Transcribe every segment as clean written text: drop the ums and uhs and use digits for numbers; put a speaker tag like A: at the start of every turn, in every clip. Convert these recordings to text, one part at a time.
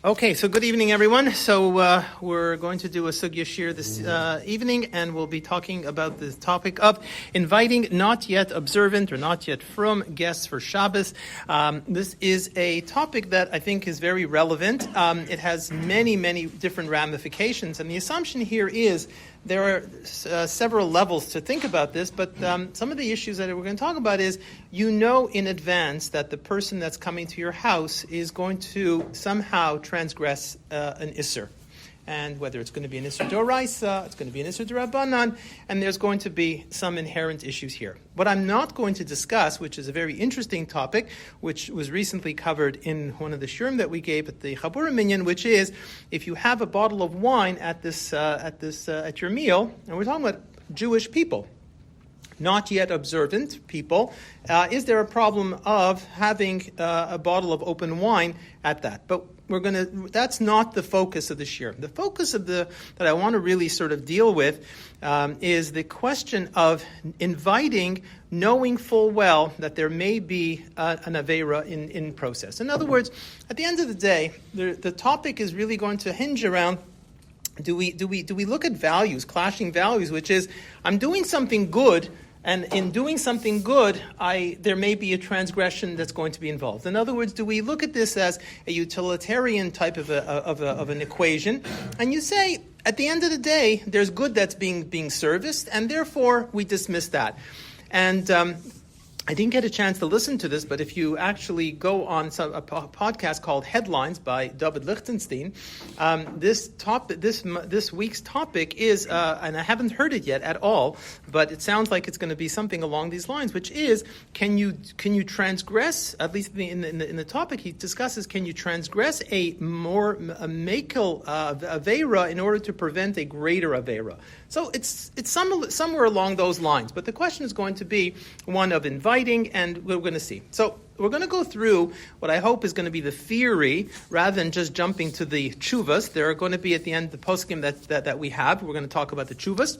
A: Okay, so good evening, everyone. So we're going to do a Sugya Shiur this evening, and we'll be talking about the topic of inviting not yet observant or not yet from guests for Shabbos. This is a topic that I think is very relevant. It has many, many different ramifications, and the assumption here is there are several levels to think about this, but some of the issues that we're going to talk about is you know in advance that the person that's coming to your house is going to somehow transgress an Isser. And whether it's going to be an Isser D'Oraisa, it's going to be an Isser D'Rabbanan, and there's going to be some inherent issues here. What I'm not going to discuss, which is a very interesting topic, which was recently covered in one of the shurim that we gave at the Chabura Minyan, which is if you have a bottle of wine at your meal, and we're talking about Jewish people, not yet observant people, is there a problem of having a bottle of open wine at that? But that's not the focus of the shiur. The focus of that I want to really sort of deal with is the question of inviting, knowing full well that there may be an aveira in process. In other words, at the end of the day, the topic is really going to hinge around do we look at values, clashing values, which is I'm doing something good, and in doing something good, there may be a transgression that's going to be involved. In other words, do we look at this as a utilitarian type of an equation? And you say, at the end of the day, there's good that's being serviced, and therefore we dismiss that. And I didn't get a chance to listen to this, but if you actually go on a podcast called Headlines by David Lichtenstein, this week's topic is, and I haven't heard it yet at all, but it sounds like it's going to be something along these lines, which is, can you transgress? At least in the topic he discusses, can you transgress a makel aveira in order to prevent a greater aveira? So it's somewhere along those lines, but the question is going to be one of inviting, and we're going to see. So we're going to go through what I hope is going to be the theory, rather than just jumping to the tshuvas. There are going to be at the end the poskim that we have. We're going to talk about the tshuvas,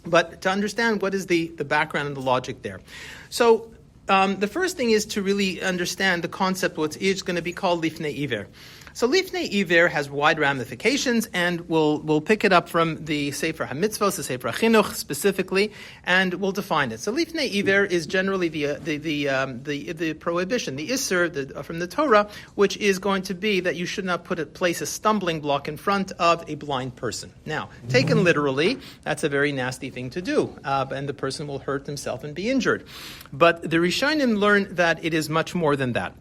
A: but to understand what is the background and the logic there. So the first thing is to really understand the concept, what is going to be called lifnei iver. So Lifnei Iver has wide ramifications, and we'll pick it up from the Sefer HaMitzvos, the Sefer HaChinuch specifically, and we'll define it. So Lifnei Iver is generally the prohibition, the Isser from the Torah, which is going to be that you should not place a stumbling block in front of a blind person. Now, taken literally, that's a very nasty thing to do, and the person will hurt himself and be injured. But the Rishonim learn that it is much more than that.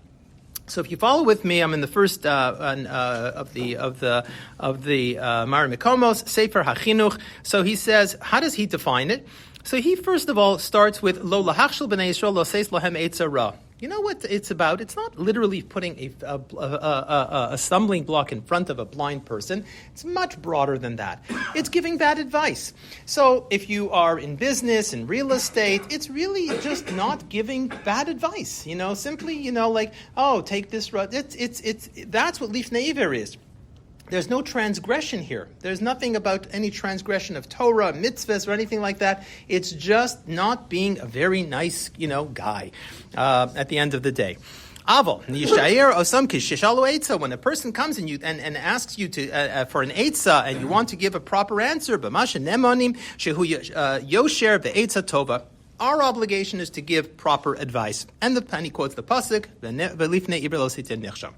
A: So if you follow with me, I'm in the first of the Mari Mikomos, Sefer HaChinuch. So he says, how does he define it? So he first of all starts with Lo lahachshel b'nei Yisrael lo seis lohem eitza ra. You know what it's about? It's not literally putting a stumbling block in front of a blind person. It's much broader than that. It's giving bad advice. So if you are in business, in real estate, it's really just not giving bad advice. Simply, like, oh, take this road. That's what Lifnei Iver is. There's no transgression here. There's nothing about any transgression of Torah, mitzvahs, or anything like that. It's just not being a very nice, guy at the end of the day. Aval, Yishayer Osam Kishishalu Eitza. When a person comes and asks you to for an Eitza, and you want to give a proper answer, B'masha Nemonim Shehu Yosher Be'etza Tova. Our obligation is to give proper advice. And he quotes the pasuk, V'lifnei Iber lo sitin nechsham.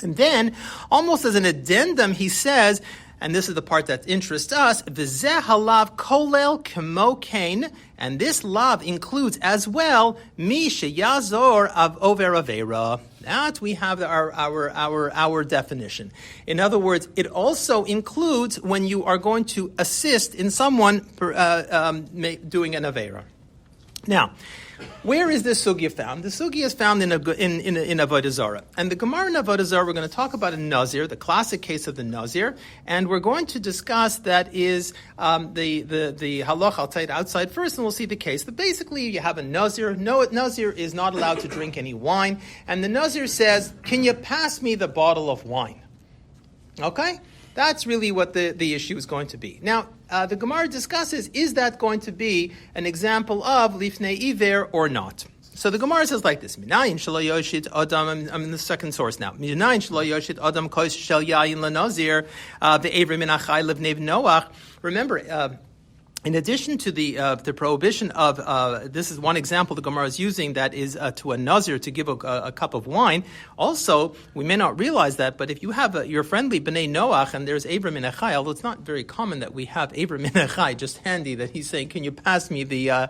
A: And then, almost as an addendum, he says, and this is the part that interests us, V'zeh halav kolel kemo kain, and this lav includes as well mi sheyazor av over avera. That we have our definition. In other words, it also includes when you are going to assist in someone doing an avera. Now, where is this sugya found? The sugya is found in Avodah Zarah. And the Gemara in Avodah Zarah, we're going to talk about a Nazir, the classic case of the Nazir, and we're going to discuss that is the halach. I'll tell you outside first, and we'll see the case. But basically, you have a Nazir. No, Nazir is not allowed to drink any wine, and the Nazir says, "Can you pass me the bottle of wine?" Okay? That's really what the issue is going to be. Now, the Gemara discusses, is that going to be an example of lifnei iver or not? So the Gemara says like this: Minayin shelo yoshit adam. I'm in the second source now. Minayin shelo yoshit adam kois shel yayin lenazir ve'evri min achai levnei Noach. Remember. In addition to the prohibition of this is one example the Gemara is using that is to a nazir to give a cup of wine. Also, we may not realize that, but if you have your friendly bnei Noach and there's Abram in Achai, although it's not very common that we have Abram in Achai just handy, that he's saying, "Can you pass me the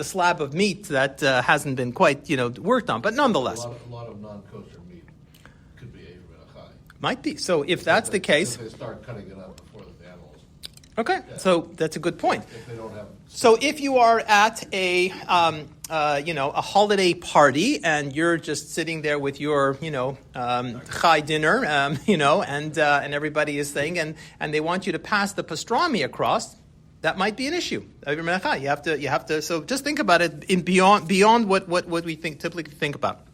A: slab of meat that hasn't been quite worked on?" But nonetheless,
B: a lot of non-kosher meat could be Abram in Achai.
A: Might be. So if that's the case,
B: if they start cutting it up before the animals.
A: Okay, so that's a good point.
B: If they don't have.
A: So if you are at a holiday party and you're just sitting there with your chai dinner, and everybody is saying and they want you to pass the pastrami across, that might be an issue. You have to. So just think about it in beyond what we typically think about.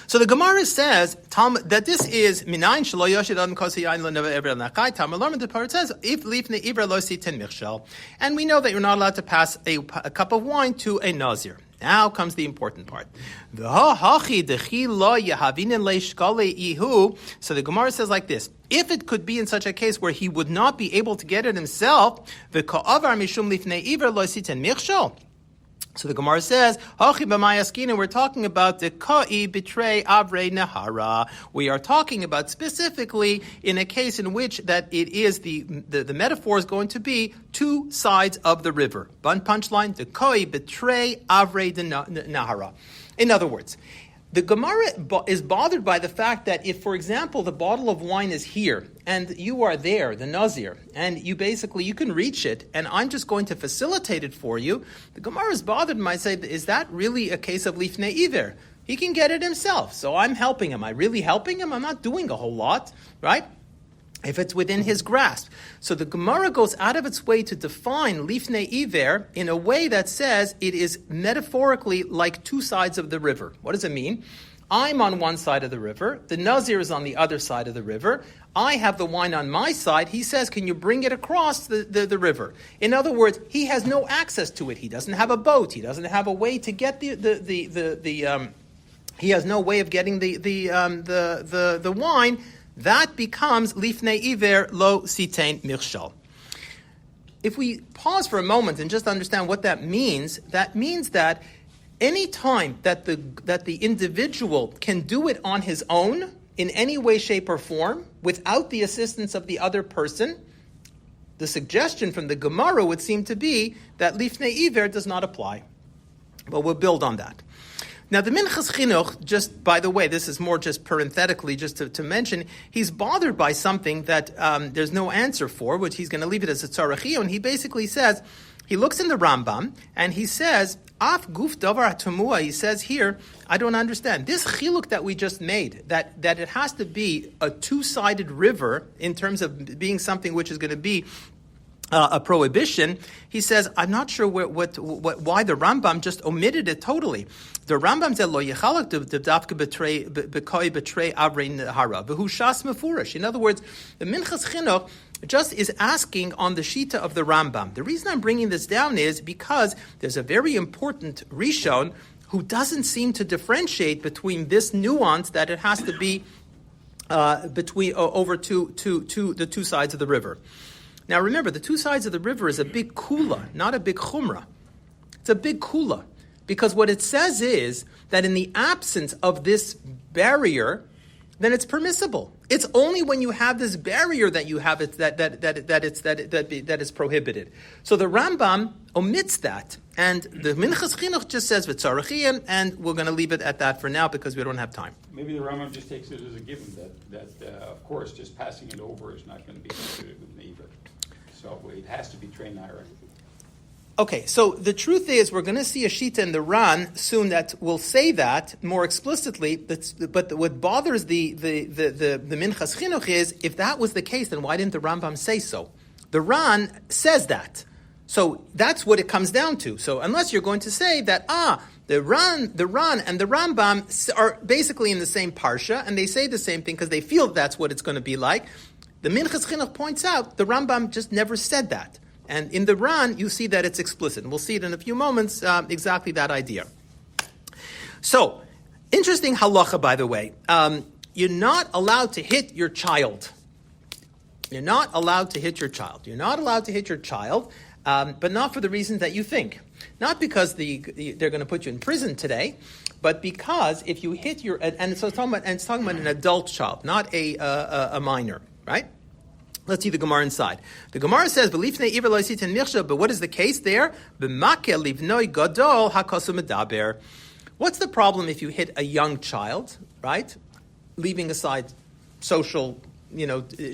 A: So the Gemara says that this is minayin shelo yoshid adam kosi yain lo neva ever nachai. Tamalorman the part says if lifnei ivra lo siten michshel, and we know that you're not allowed to pass a cup of wine to a nazir. Now comes the important part. So the Gemara says like this: if it could be in such a case where he would not be able to get it himself, the ka'avar mishum lifnei ivra lo siten michshel. So the Gemara says, we're talking about the ka'i betray avrei nahara. We are talking about specifically in a case in which that it is the metaphor is going to be two sides of the river. One punchline, the ka'i betray avrei nahara. In other words, the Gemara is bothered by the fact that if, for example, the bottle of wine is here and you are there, the Nazir, and you can reach it, and I'm just going to facilitate it for you, the Gemara is bothered and might say, is that really a case of lifnei iver? He can get it himself, so I'm helping him. Am I really helping him? I'm not doing a whole lot, right? If it's within his grasp. So the Gemara goes out of its way to define lifnei iver in a way that says it is metaphorically like two sides of the river. What does it mean? I'm on one side of the river. The Nazir is on the other side of the river. I have the wine on my side. He says, can you bring it across the river? In other words, he has no access to it. He doesn't have a boat. He doesn't have a way to get he has no way of getting the wine. That becomes lifnei iver lo sitein michshal. If we pause for a moment and just understand what that means that any time that the individual can do it on his own in any way, shape, or form without the assistance of the other person, the suggestion from the Gemara would seem to be that lifnei iver does not apply. But we'll build on that. Now, the Minchas Chinuch, just by the way, this is more just parenthetically, just to mention, he's bothered by something that there's no answer for, which he's going to leave it as a tzarachiyah, and he basically says, he looks in the Rambam, and he says, Af guf davar atumua, he says here, I don't understand. This chiluk that we just made, that it has to be a two-sided river in terms of being something which is going to be a prohibition, he says, I'm not sure why the Rambam just omitted it totally. The Rambam said, Lo yechalak dafka b'koi betray avrei nahara v'hu shas mefurish. In other words, the Minchas Chinuch just is asking on the Shita of the Rambam. The reason I'm bringing this down is because there's a very important Rishon who doesn't seem to differentiate between this nuance that it has to be over to the two sides of the river. Now remember, the two sides of the river is a big kula, not a big chumrah. It's a big kula. Because what it says is that in the absence of this barrier, then it's permissible. It's only when you have this barrier that you have it that is prohibited. So the Rambam omits that, and the Minchas Chinuch just says v'tzarachiyim, and we're going to leave it at that for now because we don't have time.
C: Maybe the Rambam just takes it as a given that of course just passing it over is not going to be considered with neighbor. So it has to be trained naira.
A: Okay, so the truth is we're going to see a Shita in the Ran soon that will say that more explicitly, but what bothers the Minchas Chinuch is, if that was the case, then why didn't the Rambam say so? The Ran says that. So that's what it comes down to. So unless you're going to say that, the Ran and the Rambam are basically in the same parsha, and they say the same thing because they feel that's what it's going to be like, the Minchas Chinuch points out the Rambam just never said that. And in the Ran, you see that it's explicit. And we'll see it in a few moments, exactly that idea. So, interesting halacha, by the way. You're not allowed to hit your child. You're not allowed to hit your child. You're not allowed to hit your child, but not for the reasons that you think. Not because they're going to put you in prison today, but because if you hit your, and so it's talking about an adult child, not a minor, right? Let's see the Gemara inside. The Gemara says, but what is the case there? What's the problem if you hit a young child, right? Leaving aside social,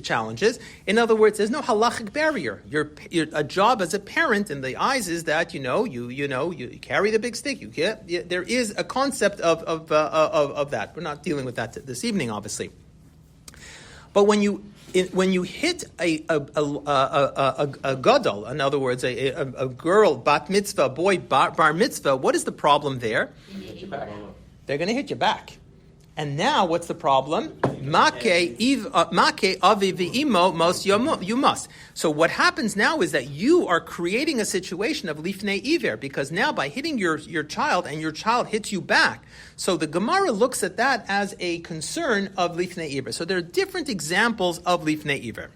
A: challenges. In other words, there's no halachic barrier. Your a job as a parent in the eyes is that you carry the big stick. There is a concept of that. We're not dealing with that this evening, obviously. But when you hit a gadol, in other words, a girl bat mitzvah, a boy bar mitzvah, what is the problem there? They're going to hit you back. And now, what's the problem? You must. So what happens now is that you are creating a situation of lifnei iver, because now by hitting your child and your child hits you back, so the Gemara looks at that as a concern of lifnei iver. So there are different examples of lifnei iver.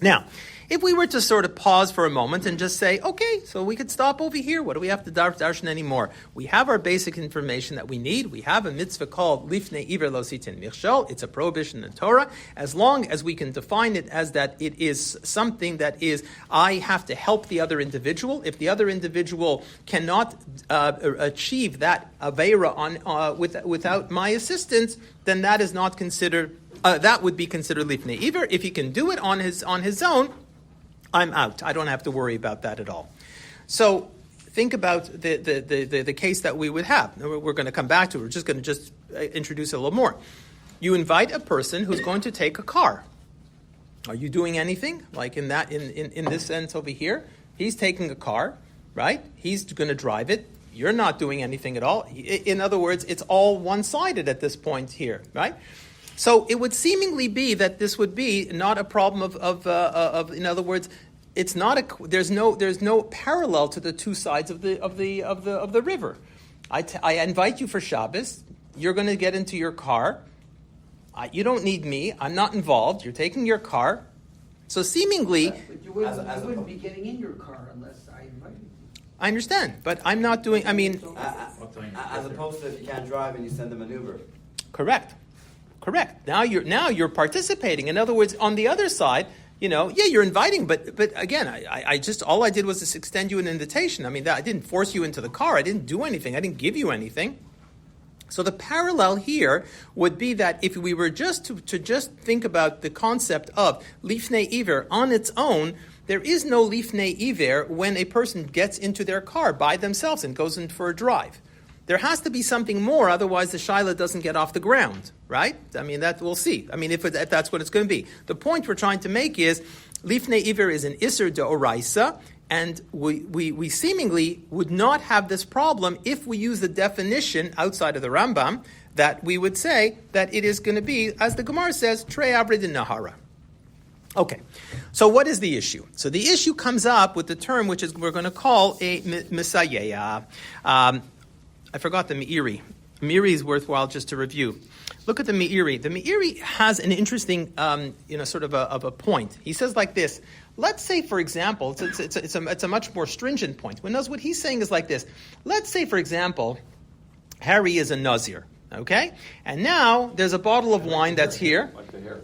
A: Now, if we were to sort of pause for a moment and just say, okay, so we could stop over here. What do we have to darshan anymore? We have our basic information that we need. We have a mitzvah called lifnei iver lo sitin michshol. It's a prohibition in the Torah. As long as we can define it as that it is something that is, I have to help the other individual. If the other individual cannot achieve that aveira without my assistance, then that is not considered. That would be considered lifnei iver. If he can do it on his own, I'm out. I don't have to worry about that at all. So think about the case that we would have. We're going to come back to it. We're just going to introduce it a little more. You invite a person who's going to take a car. Are you doing anything? Like in this sense over here, he's taking a car, right? He's going to drive it. You're not doing anything at all. In other words, it's all one-sided at this point here, right? So it would seemingly be that this would be not a problem of in other words, it's not there's no parallel to the two sides of the river. I invite you for Shabbos. You're going to get into your car. You don't need me. I'm not involved. You're taking your car. So seemingly,
D: but you wouldn't be getting in your car unless I invited you.
A: I understand, but I'm not doing. I mean,
E: as opposed to if you can't drive and you send them an Uber.
A: Correct. Now you're participating. In other words, on the other side, you're inviting, but again, I just all I did was just extend you an invitation. I mean, I didn't force you into the car. I didn't do anything. I didn't give you anything. So the parallel here would be that if we were just to just think about the concept of lifnei iver on its own, there is no lifnei iver when a person gets into their car by themselves and goes in for a drive. There has to be something more, otherwise the shaila doesn't get off the ground, right? I mean, that we'll see. I mean, if that's what it's going to be. The point we're trying to make is, lifnei iver is an iser deoraisa, and we seemingly would not have this problem if we use the definition outside of the Rambam, that we would say that it is going to be, as the Gemara says, trei avre de nahara. Okay, so what is the issue? So the issue comes up with the term which we're going to call a misayeya. I forgot the Meiri. Meiri is worthwhile just to review. Look at the Meiri. The Meiri has an interesting, sort of a point. He says like this. Let's say, for example, it's a much more stringent point. What he's saying is like this. Let's say, for example, Harry is a Nazir, okay? And now there's a bottle of wine that's here.
C: Like the hair.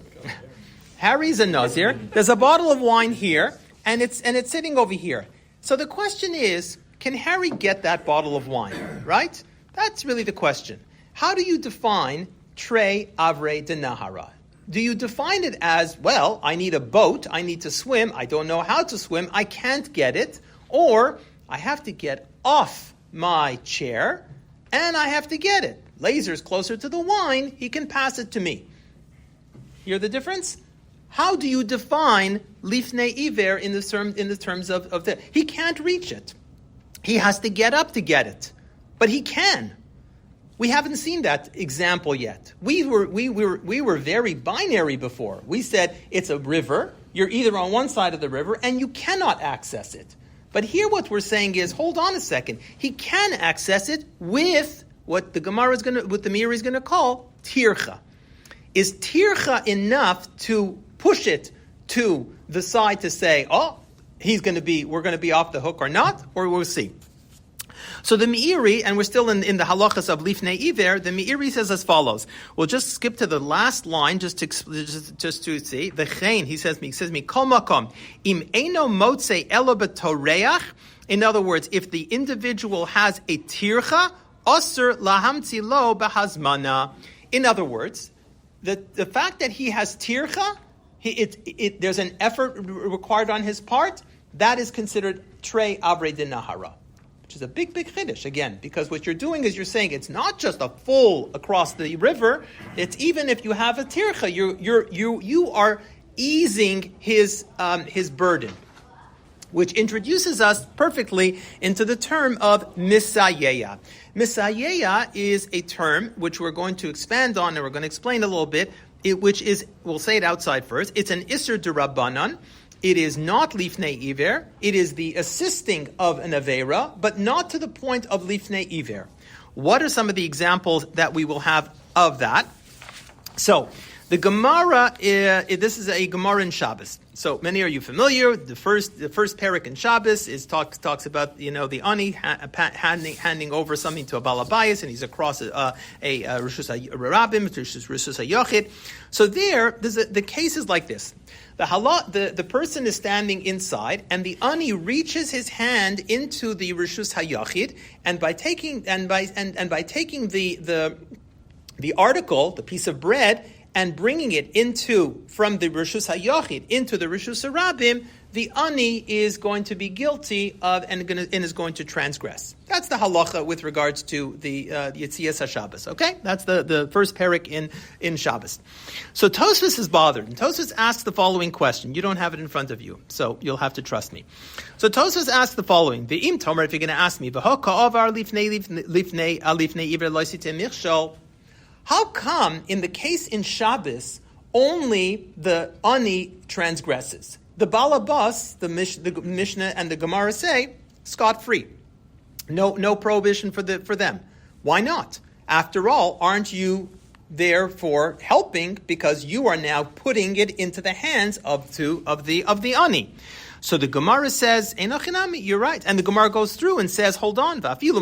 A: Harry's a Nazir. There's a bottle of wine here, and it's sitting over here. So the question is, can Harry get that bottle of wine, right? That's really the question. How do you define trei avre de nahara? Do you define it as, well, I need a boat, I need to swim, I don't know how to swim, I can't get it, or I have to get off my chair and I have to get it. Lazer's closer to the wine, he can pass it to me. Hear the difference? How do you define lifnei iver in the terms of the... He can't reach it. He has to get up to get it, but he can. We haven't seen that example yet. We were very binary before. We said it's a river. You're either on one side of the river and you cannot access it. But here what we're saying is, hold on a second. He can access it with what the Meiri is going to call tircha. Is tircha enough to push it to the side to say, oh, we're going to be off the hook or not, or we'll see. So the Meiri, and we're still in the halachas of lifnei iver, the Meiri says as follows. We'll just skip to the last line just to see. V'chein, he says me, kol makom, im eino motze elo b'toreach. In other words, if the individual has a tircha, osur lahamtzi lo b'hazmana. In other words, the fact that he has tircha, there's an effort required on his part, that is considered trei avrei din nahara, which is a big chiddush, again, because what you're doing is you're saying it's not just a full across the river, it's even if you have a tircha, you are easing his burden, which introduces us perfectly into the term of misayeya. Misayeya is a term which we're going to expand on, and we're going to explain a little bit, which is, we'll say it outside first, it's an isur d'Rabbanan. It is not lifnei iver. It is the assisting of an avera, but not to the point of lifnei iver. What are some of the examples that we will have of that? So, the Gemara, this is a Gemara in Shabbos. So many are you familiar? The first parak in Shabbos talks about the ani handing over something to a balabayas, and he's across a rishus harabim, rishus hayochid. So the case is like this: the person is standing inside, and the ani reaches his hand into the rishus hayochid, and by taking the article, the piece of bread, and bringing it from the Rishus HaYachid into the Rishus HaRabim, the ani is going to be guilty of and is going to transgress. That's the halacha with regards to the Yetzias HaShabbos. Okay, that's the first parak in Shabbos. So Tosfos is bothered, and Tosfos asks the following question. You don't have it in front of you, so you'll have to trust me. So Tosfos asks the following: Ve'im Tomer, if you're going to ask me, V'ho ka'avar lifnei iver lo yisiteh michshol. How come, in the case in Shabbos, only the ani transgresses? The balabas, the Mishnah and the Gemara say, scot-free. No prohibition for them. Why not? After all, aren't you there for helping, because you are now putting it into the hands of the ani? So the Gemara says, Einachinami, you're right. And the Gemara goes through and says, hold on. He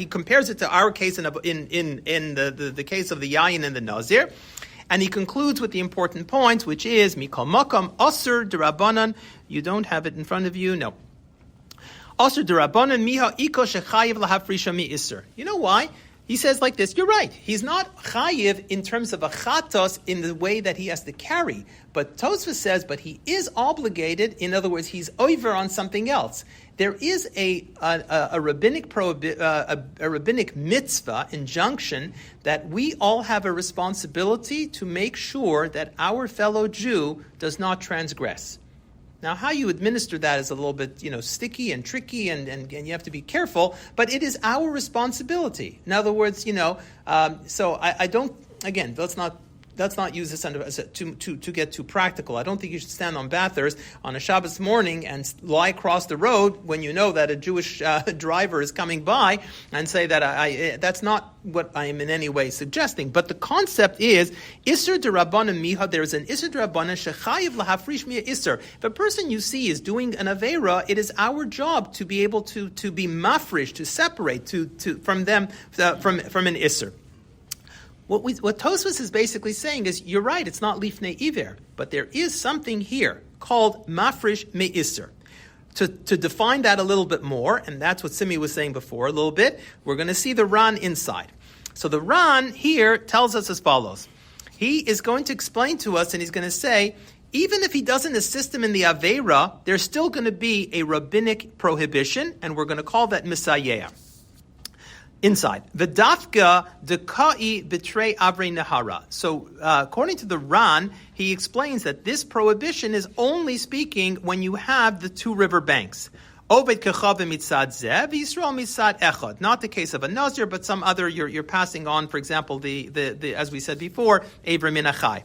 A: compares it to our case in the case of the Yayin and the Nazir. And he concludes with the important point, which is, Mikol Makam, Asur D'Rabbanan. You don't have it in front of you? No. Asur D'Rabbanan, Miha Iko Shechayiv Lahafrisha Mi Isser. You know why? He says like this, you're right, he's not chayiv in terms of a chatos in the way that he has to carry. But Tosfos says, but he is obligated, in other words, he's over on something else. There is a rabbinic mitzvah, injunction, that we all have a responsibility to make sure that our fellow Jew does not transgress. Now, how you administer that is a little bit, sticky and tricky, and you have to be careful, but it is our responsibility. In other words, so I don't, again, let's not use this to get too practical. I don't think you should stand on Bathurst on a Shabbos morning and lie across the road when you know that a Jewish driver is coming by and say that that's not what I am in any way suggesting. But the concept is, Isser d'Rabbanan miha, there is an Isser d'Rabbanan shechayiv lahafrish miya Isser. If a person you see is doing an Aveira, it is our job to be able to be mafrish, to separate from them, from an Isser. What Tosfos is basically saying is, you're right, it's not lifnei iver, but there is something here called mafrish me'isser. To define that a little bit more, and that's what Simi was saying before a little bit, we're going to see the Ran inside. So the Ran here tells us as follows. He is going to explain to us, and he's going to say, even if he doesn't assist him in the Aveira, there's still going to be a rabbinic prohibition, and we're going to call that Misayeh. Inside, the dafka dekai betrei avrei nahara. So, according to the Ran, he explains that this prohibition is only speaking when you have the two river banks. Oved kechav mitzad zeh, Yisrael mitzad echad. Not the case of a nazir, but some other. You're passing on, for example, the as we said before, Avram min achai.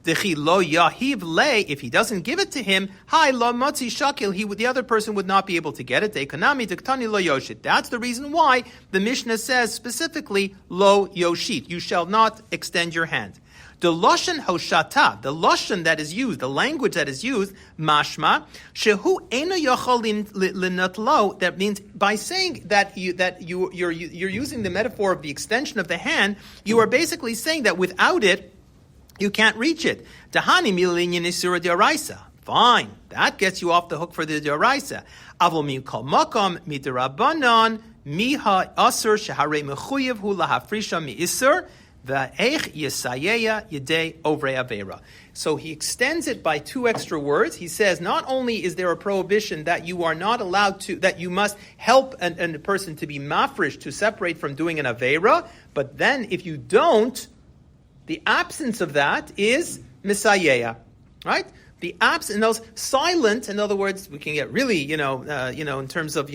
A: Dechi lo yahiv le, if he doesn't give it to him, hi lo motzi shakil, the other person would not be able to get it. Dekanami dektani lo yoshit. That's the reason why the Mishnah says specifically lo yoshit. You shall not extend your hand. The lashon hoshata, the lashon that is used, the language that is used, mashma shehu eno yachol linatlo. That means by saying that you're using the metaphor of the extension of the hand, you are basically saying that without it, you can't reach it. Dahani milinyan isura dioraisa. Fine, that gets you off the hook for the dioraisa. Avol min kol makom midirabanan miha asur shehare mechuyev hu lahafrisha mi isur. So he extends it by two extra words. He says, not only is there a prohibition that you are not allowed to, that you must help a person to be mafresh, to separate from doing an avera, but then if you don't, the absence of that is misayeya, right? The absence, in those silent, in other words, we can get really, in terms of,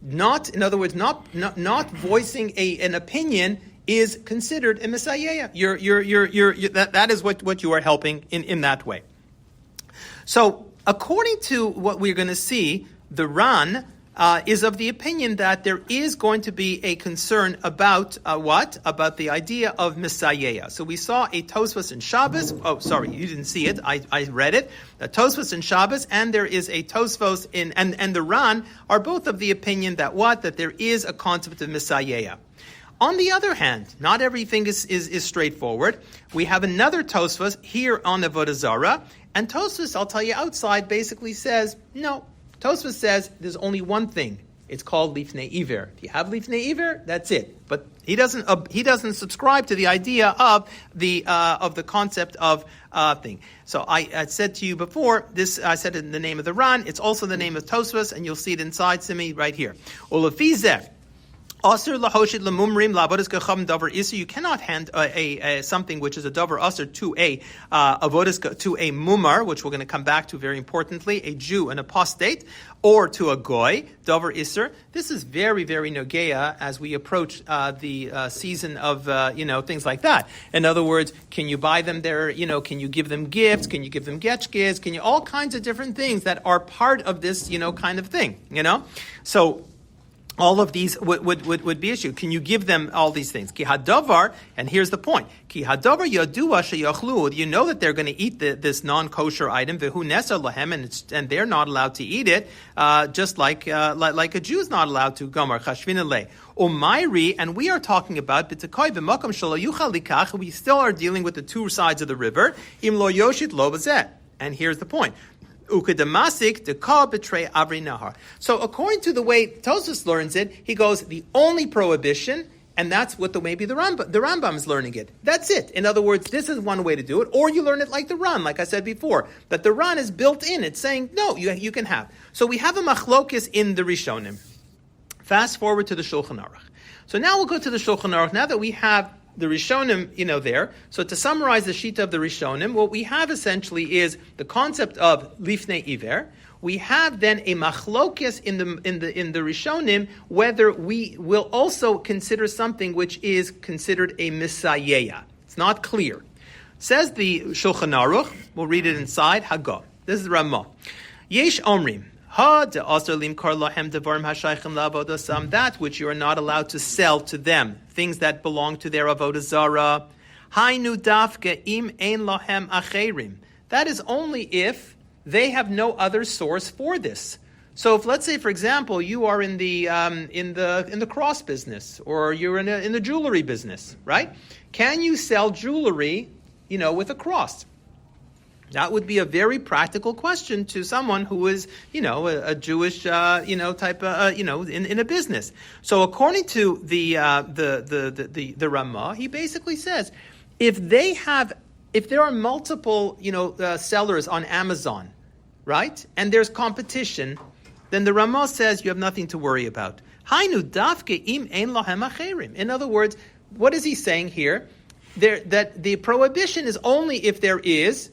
A: not, in other words, not voicing an opinion is considered a misayeya. That is what you are helping in that way. So, according to what we're going to see, the Ran is of the opinion that there is going to be a concern about what? About the idea of misayeya. So we saw a Tosfos in Shabbos. Oh, sorry, you didn't see it. I read it. A Tosfos in Shabbos, and there is a Tosfos in, and the Ran are both of the opinion that what? That there is a concept of misayeya. On the other hand, not everything is straightforward. We have another Tosfos here on Avodah Zarah, and Tosfos, I'll tell you outside, basically says, no. Tosfos says there's only one thing. It's called lifnei iver. If you have lifnei iver, that's it. But he doesn't subscribe to the idea of the concept of thing. So I said to you before, this I said in the name of the Ran. It's also the name of Tosfos, and you'll see it inside Simi right here. Ulafizeh. Aser lahoshid lemumrim la'avodas kacham davar isu. You cannot hand a something which is a davar aser to a avodas to a mumar, which we're going to come back to very importantly, a Jew, an apostate, or to a goy davar iser. This is very very nogea as we approach the season of things like that. In other words, can you buy them there? Can you give them gifts? Can you give them getchkes? Can you all kinds of different things that are part of this kind of thing? So. All of these would be issue. Can you give them all these things? Ki hadavar, and here's the point. Ki hadavar yadua sheyachlu. You know that they're going to eat this non-kosher item. Vehu nesa lahem, and they're not allowed to eat it, just like a Jew is not allowed to. Gomar chashvina le umayri, and we are talking about b'tekoi v'makam shelo yuchal likach. We still are dealing with the two sides of the river. Im lo yoshit lo bazeh. And here's the point. Ukedamasik deka betray avri nahar. So according to the way Tosfos learns it, he goes the only prohibition, and that's what maybe the Rambam is learning it. That's it. In other words, this is one way to do it, or you learn it like the Ran, like I said before. But the Ran is built in. It's saying no, you can have. So we have a machlokis in the Rishonim. Fast forward to the Shulchan Aruch. So now we'll go to the Shulchan Aruch. Now that we have the Rishonim, there. So to summarize the Shita of the Rishonim, what we have essentially is the concept of lifnei iver. We have then a machlokes in the Rishonim whether we will also consider something which is considered a misayeya. It's not clear. Says the Shulchan Aruch. We'll read it inside. Hagah. This is the Ramah. Yesh omrim. That which you are not allowed to sell to them, things that belong to their avodah zara. That is only if they have no other source for this. So, if let's say, for example, you are in the cross business, or you're in the jewelry business, right? Can you sell jewelry, with a cross? That would be a very practical question to someone who is, a Jewish, type, in a business. So according to the Ramah, he basically says, if there are multiple, sellers on Amazon, right, and there's competition, then the Ramah says you have nothing to worry about. In other words, what is he saying here? That the prohibition is only if there is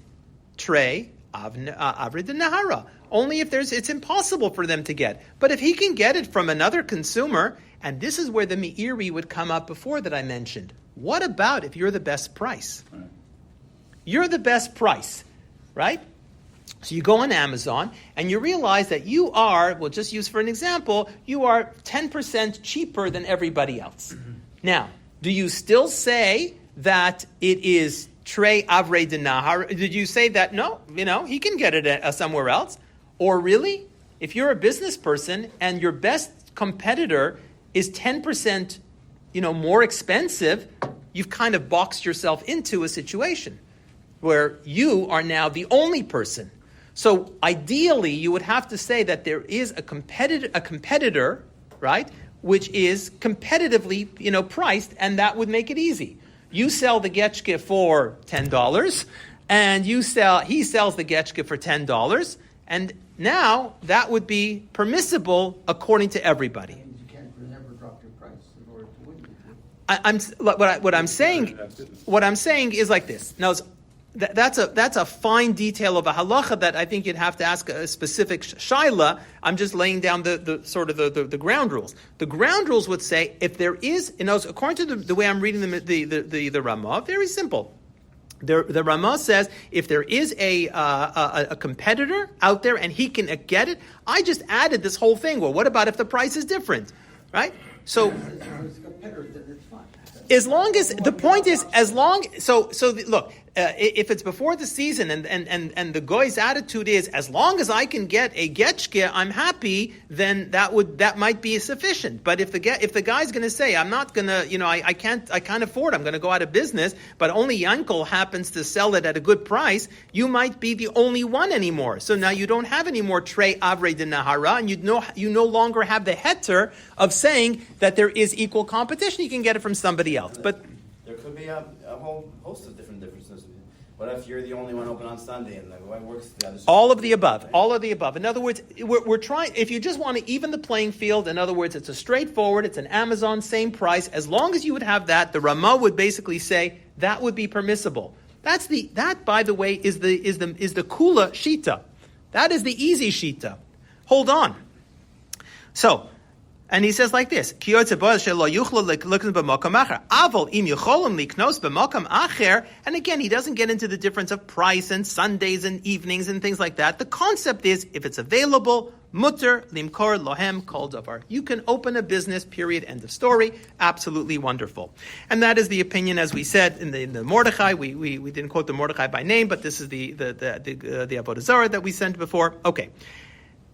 A: Trey Avrid Nahara. Only if it's impossible for them to get. But if he can get it from another consumer, and this is where the Meiri would come up before that I mentioned. What about if you're the best price?
C: Right.
A: you're the best price, right? So you go on Amazon and you realize that you are, we'll just use for an example, you are 10% cheaper than everybody else. Now, do you still say that it is Trey Avrei de Nahar? Did you say that, no, he can get it somewhere else? Or really, if you're a business person and your best competitor is 10%, more expensive, you've kind of boxed yourself into a situation where you are now the only person. So ideally, you would have to say that there is a competitor, right, which is competitively, priced, and that would make it easy. You sell the getchke for $10, and he sells the getchke for $10, and now that would be permissible according to everybody.
D: You can't never drop your price in order to win.
A: What I'm saying is like this. Now, that's a fine detail of a halacha that I think you'd have to ask a specific shaila. I'm just laying down the ground rules. The ground rules would say if there is, according to the way I'm reading the Ramah, very simple. The Ramah says if there is a competitor out there and he can get it, I just added this whole thing. Well, what about if the price is different, right? So. As long as the point is, look, if it's before the season and the goy's attitude is as long as I can get a getchke, I'm happy, then that might be sufficient. But if the guy's going to say I'm not going to, I can't afford, I'm going to go out of business, but only Yankel happens to sell it at a good price, you might be the only one anymore. So now you don't have any more Trey Avrei de Nahara, and you no longer have the heter of saying that there is equal competition. You can get it from somebody else. But
E: there could be a whole host of different differences. What if you're the only one open on Sunday and the way it works the other?
A: All of the above. All of the above. In other words, we're trying. If you just want to even the playing field, in other words, it's a straightforward. It's an Amazon same price. As long as you would have that, the Ramah would basically say that would be permissible. That by the way is the kula shita. That is the easy shita. Hold on. So. And he says like this: and again, he doesn't get into the difference of price and Sundays and evenings and things like that. The concept is, if it's available, mutter limkor lohem kol davar. You can open a business. Period. End of story. Absolutely wonderful. And that is the opinion, as we said in the Mordechai. We didn't quote the Mordechai by name, but this is the Avodah Zarah that we sent before. Okay.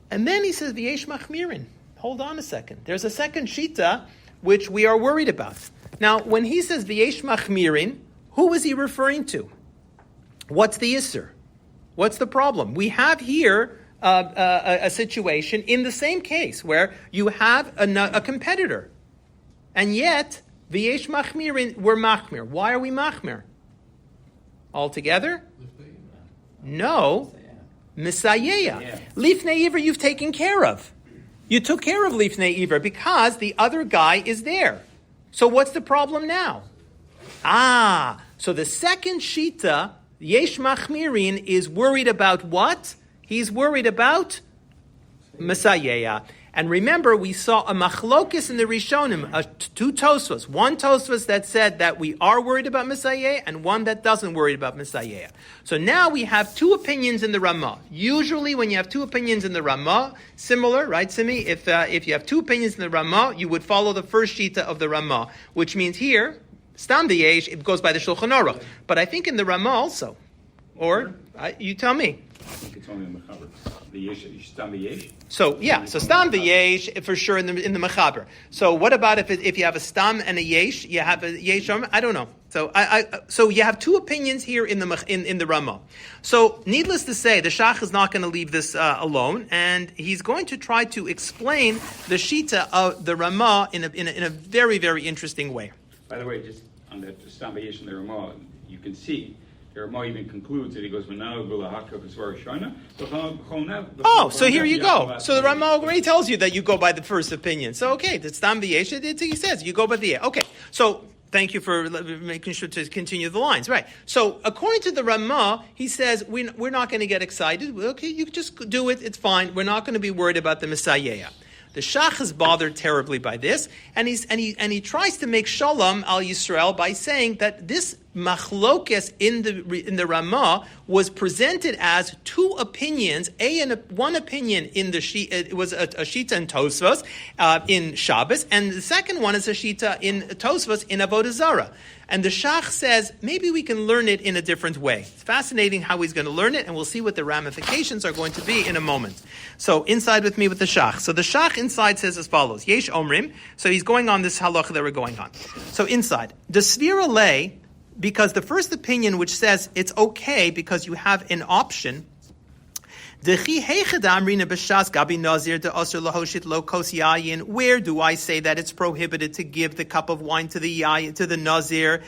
A: And then he says v'yesh machmirin. Hold on a second. There's a second shita which we are worried about. Now, when he says v'yesh machmirin, who is he referring to? What's the isser? What's the problem? We have here a situation in the same case where you have a competitor, and yet v'yesh machmirin, we're machmir. Why are we machmir? All together? No. Misayeya. Lifnei iver you've taken care of. You took care of Lifnei Iver because the other guy is there. So what's the problem now? So the second shita, Yesh Machmirin, is worried about what? He's worried about Messiah. And remember, we saw a machlokis in the Rishonim, two tosfos. One tosfos that said that we are worried about Messiah, and one that doesn't worry about Messiah. So now we have two opinions in the Ramah. Usually when you have two opinions in the Ramah, similar, right, Simi? If you have two opinions in the Ramah, you would follow the first shita of the Ramah, which means here, Stam V'yesh, it goes by the Shulchan Aruch. But I think in the Ramah also. Or, you tell me.
C: I think it's only in the Mechaber. The Yesh, Stam V'yesh?
A: So Stam V'yesh for sure in the Mechaber. So what about if you have a Stam and a Yesh, you have a Yesh? I don't know. So you have two opinions here in the Ramah. So needless to say, the Shach is not going to leave this alone, and he's going to try to explain the Shita of the Ramah in a very, very interesting way.
C: By the way, just on the Stam V'yesh and the Ramah, you can see. The Ramah even concludes that he goes,
A: so here you go. So the Ramah already tells you that you go by the first opinion. So okay, the Stam V'yesh, he says you go by the okay. So thank you for making sure to continue the lines. Right. So according to the Ramah, he says we're not going to get excited. Okay, you just do it. It's fine. We're not going to be worried about the Messiah. The Shach is bothered terribly by this, and he tries to make shalom al Yisrael by saying that this machlokes in the Ramah was presented as two opinions. One opinion in the it was a shita in Tosfos in Shabbos, and the second one is a shita in Tosfos in Avodah Zarah. And the Shach says, maybe we can learn it in a different way. It's fascinating how he's going to learn it, and we'll see what the ramifications are going to be in a moment. So, inside with me with the Shach. So, the Shach inside says as follows, Yesh Omrim. So, he's going on this halacha that we're going on. So, inside, the Svira lay, because the first opinion which says it's okay because you have an option, where do I say that it's prohibited to give the cup of wine to the nazir?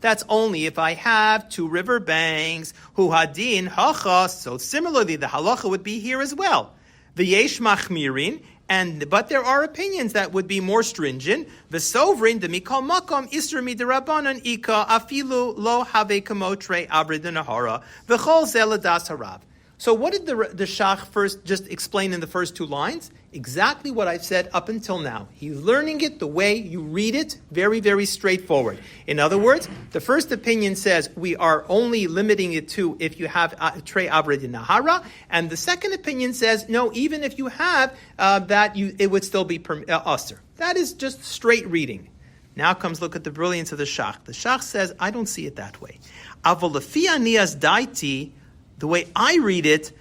A: That's only if I have two river banks. So similarly, the halacha would be here as well. V'yesh machmirin. But there are opinions that would be more stringent. V'sovrin demikol makom isra midirabanan ika afilu lo have kamotre abrid nahara v'chol zeladas harav. So what did the Shach first just explain in the first two lines? Exactly what I've said up until now. He's learning it the way you read it, very, very straightforward. In other words, the first opinion says we are only limiting it to if you have trei abrid nahara, and the second opinion says no, even if you have it would still be usher. That is just straight reading. Now comes look at the brilliance of the Shach. The Shach says, I don't see it that way. Avolafi anias daiti. The way I read it,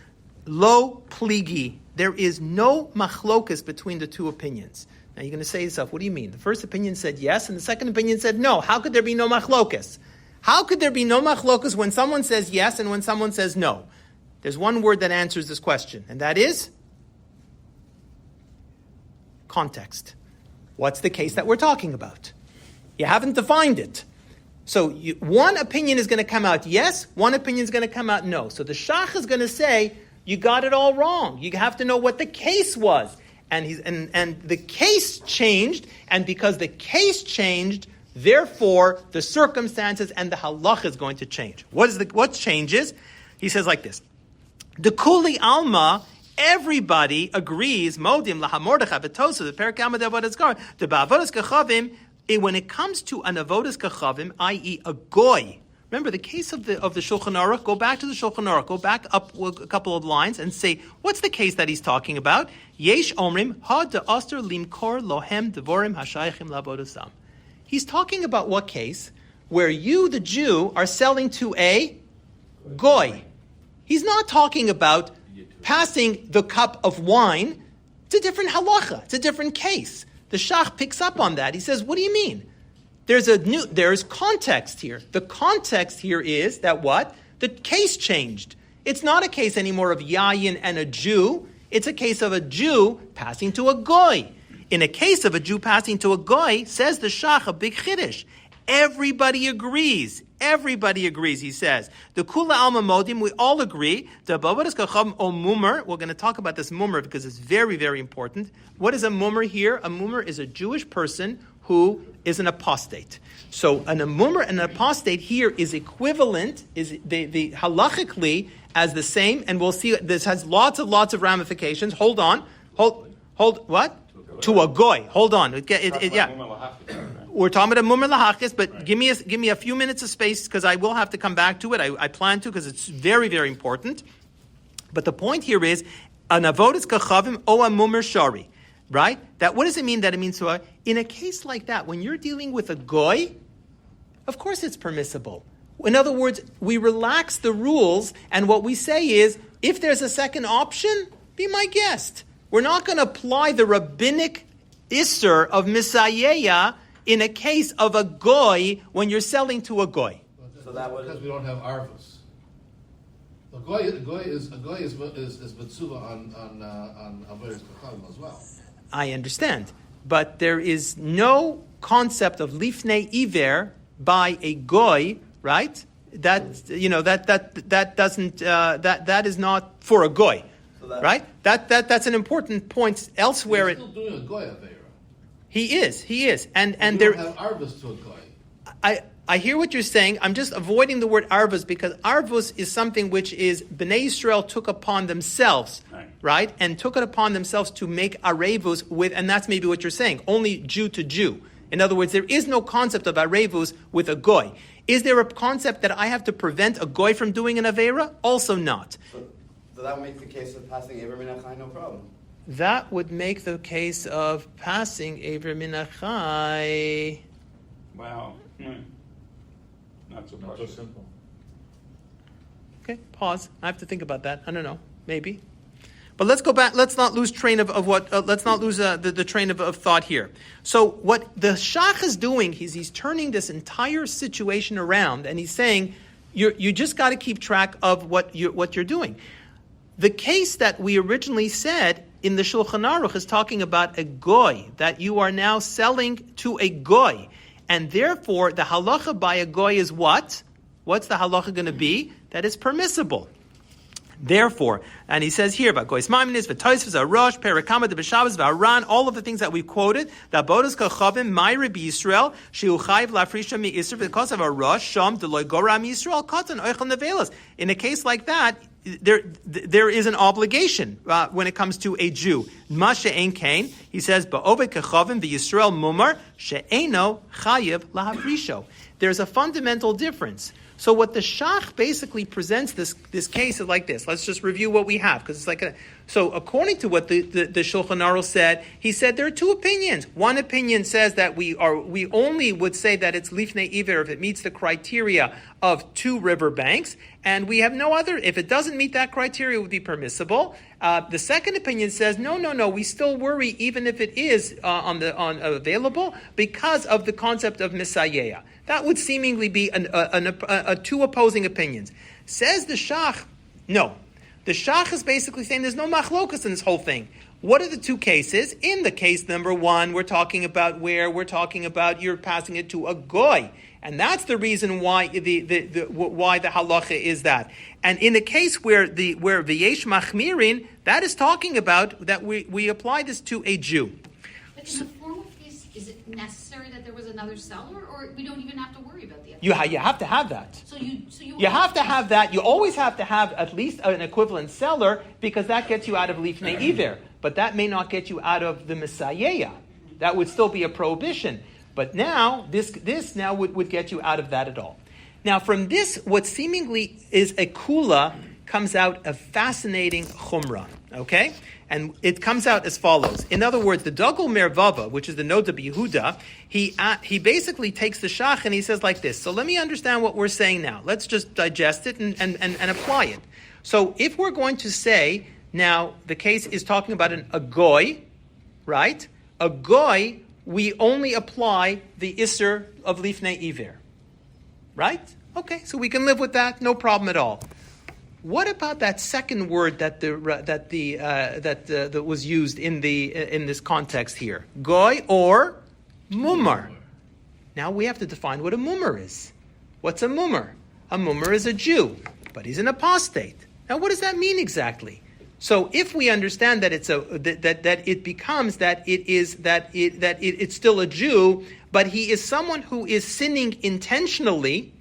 A: lo pligi. There is no machlokas between the two opinions. Now you're going to say to yourself, what do you mean? The first opinion said yes, and the second opinion said no. How could there be no machlokas? How could there be no machlokas when someone says yes and when someone says no? There's one word that answers this question, and that is context. What's the case that we're talking about? You haven't defined it. So one opinion is going to come out yes, one opinion is going to come out no. So the Shach is going to say, you got it all wrong. You have to know what the case was. And the case changed, and because the case changed, therefore the circumstances and the halach is going to change. What changes? He says like this. The kuli alma, everybody agrees, modim lahamordecha betosa, the perkama de avodas gar, the ba'avodas kachavim. When it comes to an avodas kachavim, i.e. a goy, remember the case of the Shulchan Aruch, go back to the Shulchan Aruch, go back up a couple of lines and say, what's the case that he's talking about? Yesh omrim, ha de'aster limkor lohem devorim hashayachim lavodasam. He's talking about what case? Where you, the Jew, are selling to a goy. He's not talking about passing the cup of wine. It's a different halacha. It's a different case. The Shach picks up on that. He says, what do you mean? There's context here. The context here is that what? The case changed. It's not a case anymore of Yayin and a Jew. It's a case of a Jew passing to a Goy. In a case of a Jew passing to a Goy, says the Shach, a big chiddush. Everybody agrees. Everybody agrees, he says. The Kula Alma Modim, we all agree. The Bavadas Kacham O Mumar, we're going to talk about this Mumar because it's very, very important. What is a Mumar here? A Mumar is a Jewish person who is an apostate. So a Mumar and an apostate here is equivalent, is the halachically as the same, and we'll see this has lots of ramifications. Hold on. Hold what? To a goy. Hold on. We're talking about a mumar lahakis, but give me a few minutes of space because I will have to come back to it. I plan to because it's very, very important. But the point here is an avodas kachavim o a mumar shari, right? That what does it mean? That it means to in a case like that when you're dealing with a goy, of course it's permissible. In other words, we relax the rules, and what we say is if there's a second option, be my guest. We're not going to apply the rabbinic isser of misayeya in a case of a goy when you're selling to a goy.
E: So that was
B: because we don't have arvus. A goy is mitzvah on avodas kachavim as well.
A: I understand, but there is no concept of lifnei iver by a goy, right? That is not for a goy. Right? That's an important point elsewhere.
B: He's still doing a goy avera.
A: He is. And
B: we
A: there
B: don't have arvus to a goy.
A: I hear what you're saying. I'm just avoiding the word arvus because arvus is something which is Bnei Yisrael took upon themselves, right? And took it upon themselves to make arevus with, and that's maybe what you're saying, only Jew to Jew. In other words, there is no concept of arevus with a goy. Is there a concept that I have to prevent a goy from doing an avera? Also not.
E: So that would make the case of passing Eber Minachai no problem.
A: That would make the case of passing Eber Minachai.
C: Wow. Not so
B: Not so
C: much.
B: simple.
A: Okay, pause. I have to think about that. I don't know. Maybe. But let's go back. Let's not lose train of what. Let's not lose the train of thought here. So what the Shach is doing, he's turning this entire situation around, and he's saying, you just got to keep track of what you're doing. The case that we originally said in the Shulchan Aruch is talking about a goy, that you are now selling to a goy, and therefore the halacha by a goy is what? What's the halacha going to be? That is permissible. Therefore, and he says here about goyis ma'aminis, v'toisvus, arosh, perakama, the b'shavas, v'aran, all of the things that we've quoted, that bodas kachavim, my Rabbi Yisrael, shehu chayiv lafrisha mi Yisrael, because of a rosh, sham, deloy goram Yisrael, katan, oichel nevelas. In a case like that, there is an obligation when it comes to a Jew. Masha ein kain, he says, ba'ove kachavim, v'Yisrael mumar, she'eno chayiv lahafrisho. There's a fundamental difference. So what the Shach basically presents this case is like this. Let's just review what we have, because it's like so according to what the Shulchan Aruch said, he said there are two opinions. One opinion says that we only would say that it's lifnei iver if it meets the criteria of 2 river banks, and we have no other. If it doesn't meet that criteria, it would be permissible. The second opinion says no, we still worry even if it is on available because of the concept of misayeya. That would seemingly be two opposing opinions. Says the Shach, no. The Shach is basically saying there's no machlokas in this whole thing. What are the two cases? In the case number 1, we're talking about you're passing it to a goy, and that's the reason why why the halacha is that. And in the case where v'yesh machmirin, that is talking about that we apply this to a Jew.
F: But in the formal case, is it necessary that there was another seller, or we don't even have to worry about the other?
A: You have to have that.
F: So you
A: have to have that. You always have to have at least an equivalent seller, because that gets you out of lifnei iver. But that may not get you out of the misayeya. That would still be a prohibition. But now, this now would get you out of that at all. Now, from this, what seemingly is a kula comes out a fascinating chumrah. Okay? And it comes out as follows. In other words, the Dagul Mervava, which is the Noda B'Yehuda, he basically takes the Shach and he says like this. So let me understand what we're saying now. Let's just digest it and apply it. So if we're going to say, now the case is talking about a goy, right? A goy, we only apply the Isser of Lifnei Iver. Right? Okay, so we can live with that, no problem at all. What about that second word that was used in this context here? Goy or mumar. Now we have to define what a mumar is. What's a mumar? A mumar is a Jew, but he's an apostate. Now what does that mean exactly? So if we understand that it's still a Jew, but he is someone who is sinning intentionally,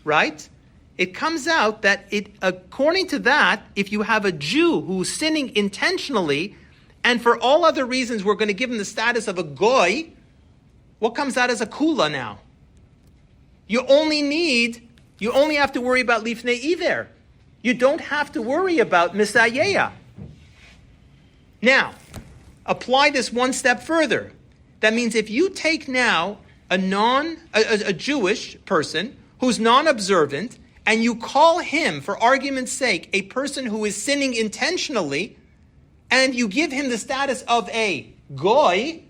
A: right? It comes out that according to that, if you have a Jew who's sinning intentionally, and for all other reasons we're going to give him the status of a goy, what comes out as a kula now? You only have to worry about lifnei iver. You don't have to worry about misayeya. Now, apply this one step further. That means if you take now a Jewish person who's non-observant, and you call him, for argument's sake, a person who is sinning intentionally, and you give him the status of a goy,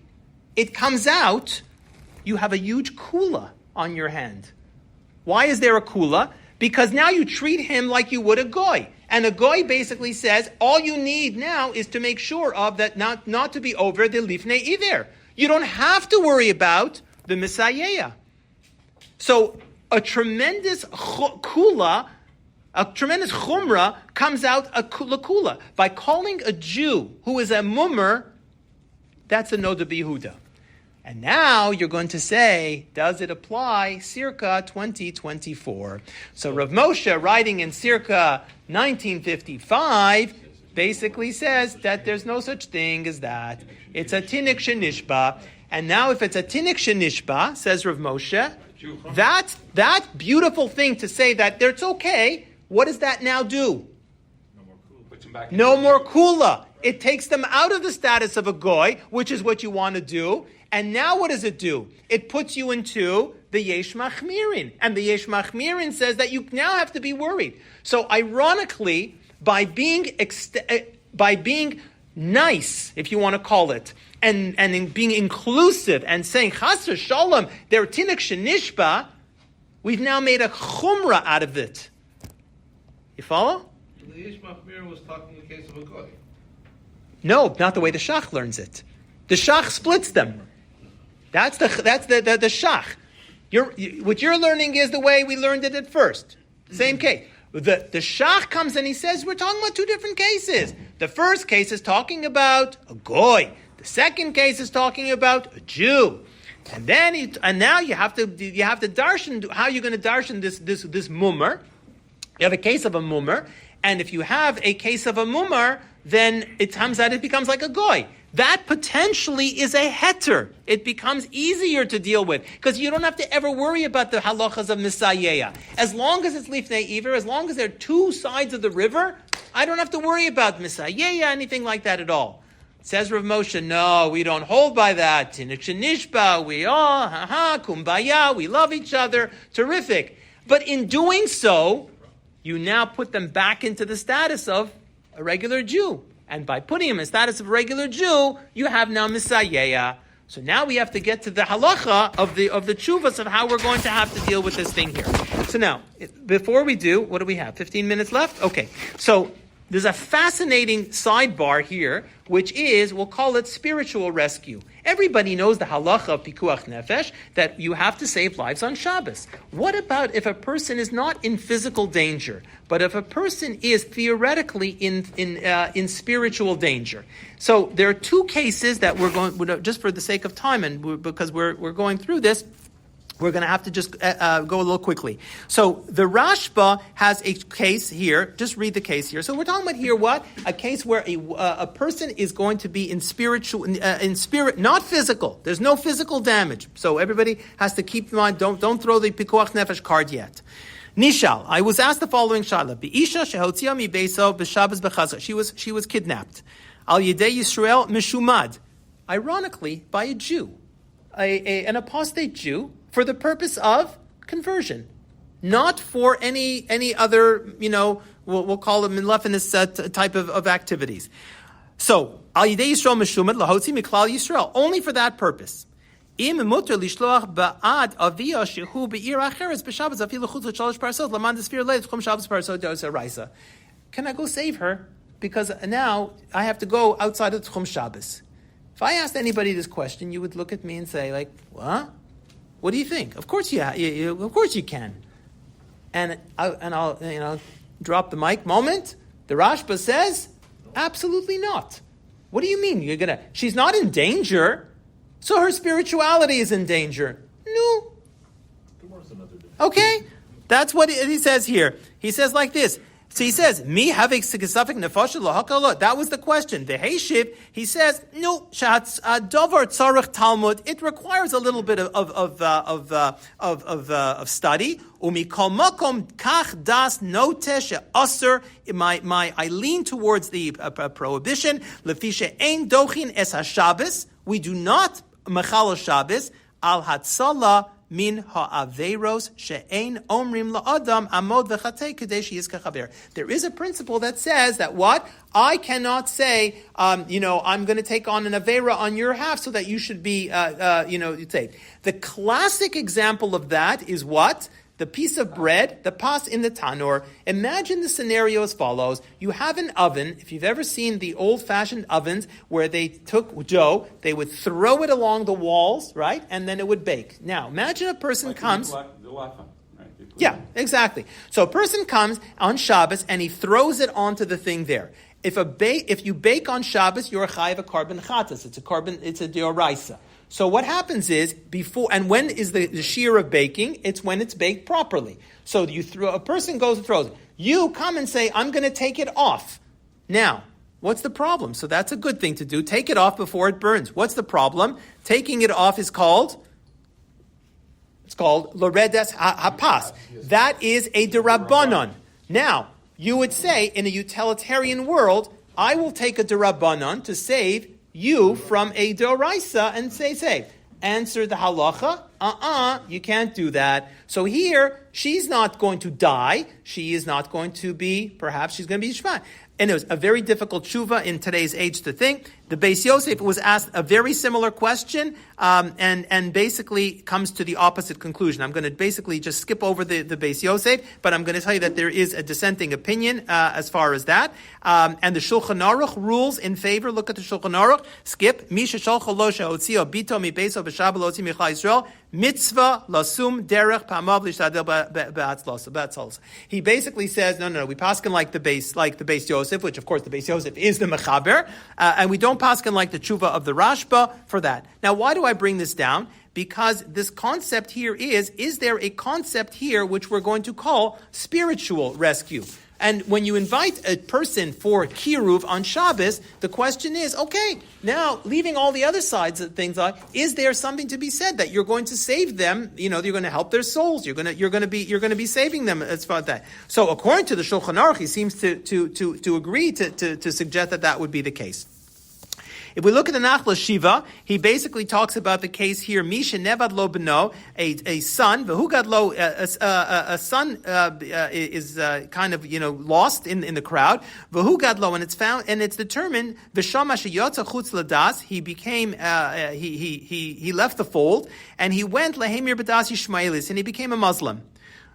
A: it comes out, you have a huge kula on your hand. Why is there a kula? Because now you treat him like you would a goy. And a goy basically says, all you need now is to make sure of that not to be over the lifnei iver. You don't have to worry about the misayeya. So, a tremendous kula, a tremendous chumrah comes out a kula. By calling a Jew who is a mummer, that's a Noda B'Yehuda. And now you're going to say, does it apply circa 2024? So Rav Moshe, writing in circa 1955, basically says that there's no such thing as that. It's a tinik shenishba. And now if it's a tinik shenishba, says Rav Moshe, that beautiful thing to say that it's okay, what does that now do?
C: Puts him back
A: No
C: into-
A: more kula. It takes them out of the status of a goy, which is what you want to do. And now what does it do? It puts you into the yesh machmirin. And the yesh machmirin says that you now have to be worried. So ironically, by being nice, if you want to call it, and in being inclusive and saying chas v'shalom, they're tinik shenishba, we've now made a chumrah out of it. You follow?
B: The Yish Machmir was talking in the case of a goy.
A: No, not the way the Shach learns it. The Shach splits them. That's the Shach. What you're learning is the way we learned it at first. Same case. The Shach comes and he says we're talking about two different cases. The first case is talking about a goy. The second case is talking about a Jew. And then now you have to darshan. How are you going to darshan this mummer? You have a case of a mummer, and if you have a case of a mummer, then it comes out, it becomes like a goy. That potentially is a heter. It becomes easier to deal with because you don't have to ever worry about the halachas of misayeya. As long as it's lifnei iver, as long as there are two sides of the river, I don't have to worry about misayeya, anything like that at all. Says Rav Moshe, no, we don't hold by that. Tinik shenishba, we all, kumbaya, we love each other, terrific. But in doing so, you now put them back into the status of a regular Jew. And by putting him in the status of a regular Jew, you have now Misayeya. So now we have to get to the halacha of the tshuvas of how we're going to have to deal with this thing here. So now, before we do, what do we have? 15 minutes left? Okay. So there's a fascinating sidebar here, which is, we'll call it spiritual rescue. Everybody knows the halacha of pikuach nefesh, that you have to save lives on Shabbos. What about if a person is not in physical danger, but if a person is theoretically in spiritual danger? So there are two cases that we're going, just for the sake of time, and because we're going through this, we're going to have to just go a little quickly. So the Rashba has a case here. Just read the case here. So we're talking about here what? A case where a person is going to be in spirit, not physical. There's no physical damage. So everybody has to keep in mind, don't throw the Pikuach Nefesh card yet. Nishal, I was asked the following shaila. Be'isha shehotzia mi beiso b'Shabbos b'chazar. She was kidnapped. Al Yedei Yisrael mishumad. Ironically, by a Jew. An apostate Jew, for the purpose of conversion, not for any other, we'll call it minlefinus type of activities. So, al yidei Yisrael meshumad lahotzi miklal Yisrael, only for that purpose. Im muter lishloach ba'ad aviyah shehu be'ir acheres b'Shabbos afilu chutz l'shalosh parasot laman desfir leil tchum Shabbos parasot dosa raisa. Can I go save her? Because now I have to go outside of tchum Shabbos. If I asked anybody this question, you would look at me and say, like, what? What do you think? Of course of course you can. And I'll drop the mic moment. The Rashba says, absolutely not. What do you mean? She's not in danger, so her spirituality is in danger. No. Okay? That's what he says here. He says like this. So he says, "Mi havik sikasafik nefashah lahakala." That was the question. The Heishiv, he says, "No, shatz davar tzarich Talmud. It requires a little bit of study. Umi kol makom kach das notesh aser. I lean towards the prohibition. Lefisha ein dochin es haShabbos. We do not mechal Shabbos al hatzala." Min ha'averos she'ein omrim la'adam amod v'chatei kadesh yizkachaber. There is a principle that says that what? I cannot say, I'm going to take on an avera on your half so that you should be, saved. The classic example of that is what? The piece of bread, the pas in the tanur. Imagine the scenario as follows. You have an oven. If you've ever seen the old-fashioned ovens where they took dough, they would throw it along the walls, right? And then it would bake. Now, imagine a person comes... Yeah, exactly. So a person comes on Shabbos and he throws it onto the thing there. If you bake on Shabbos, you're a chayav a carbon chatas. It's a deoraisa. So what happens is, and when is the shiur of baking? It's when it's baked properly. So a person goes and throws it. You come and say, I'm going to take it off. Now, What's the problem? So that's a good thing to do. Take it off before it burns. What's the problem? Taking it off is called loredes hapas. That is a derabbanon. Now, you would say, in a utilitarian world, I will take a derabbanon to save you from a doraisa and say save. Answer the halacha, you can't do that. So here, she's not going to die. She is not going to be, perhaps she's going to be shvat. And it was a very difficult tshuva in today's age to think. The Beis Yosef was asked a very similar question, and basically comes to the opposite conclusion. I'm going to basically just skip over the Beis Yosef, but I'm going to tell you that there is a dissenting opinion as far as that. And the Shulchan Aruch rules in favor. Look at the Shulchan Aruch. Skip. Misha sholcha lo shehotzio bito mi beiso b'shabbat lo tzim Michal Yisrael. Mitzvah lasum derech pamav lishtadel ba'atzlos. He basically says, no, we paskin like the Beis Yosef, which of course the Beis Yosef is the mechaber, and we don't paskin like the tshuva of the Rashba for that. Now, why do I bring this down? Because this concept here is there a concept here which we're going to call spiritual rescue? And when you invite a person for kiruv on Shabbos, the question is, okay, now leaving all the other sides of things, is there something to be said that you're going to save them? You know, you're going to help their souls. You're going to be saving them as far as that. So according to the Shulchan Aruch, he seems to agree to suggest that would be the case. If we look at the Nachla Shiva, he basically talks about the case here. Misha nevad lo beno, a son, v'hugad lo, a son is kind of lost in the crowd. V'hugad lo, and it's found and it's determined. V'shama sheyotza chutz ladas, he became he left the fold and he went lehemir b'das Yishmaelis and he became a Muslim.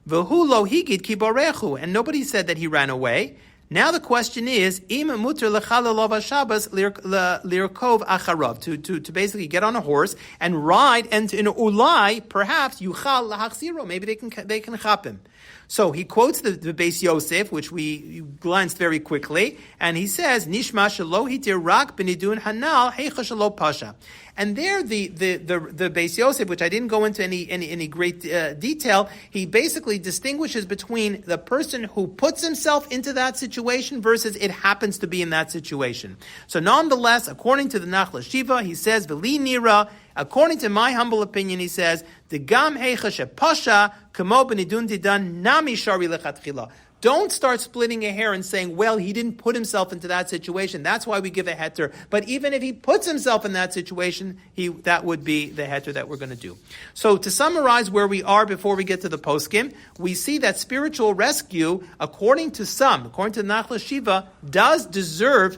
A: V'hu lo higid kiborechu, and nobody said that he ran away. Now the question is, im muter lechalalov Shabbos lirkov acharav, to basically get on a horse and ride, and in ulai perhaps yuchal lahachziro, maybe they can chap him. So he quotes the Beis Yosef, which we glanced very quickly, and he says, Nishma shelo hitir rak benidun hanal heicha shelo pasha. And there, the Beis Yosef, which I didn't go into any great detail, he basically distinguishes between the person who puts himself into that situation versus it happens to be in that situation. So nonetheless, according to the Nachla Shiva, he says, V'li nira, according to my humble opinion, he says, the gam heicha shepasha kamo benidun didan nami shari lechatchila. Don't start splitting a hair and saying, well, he didn't put himself into that situation. That's why we give a heter. But even if he puts himself in that situation, that would be the heter that we're going to do. So to summarize where we are before we get to the poskim, we see that spiritual rescue, according to the Nachla Shiva, does deserve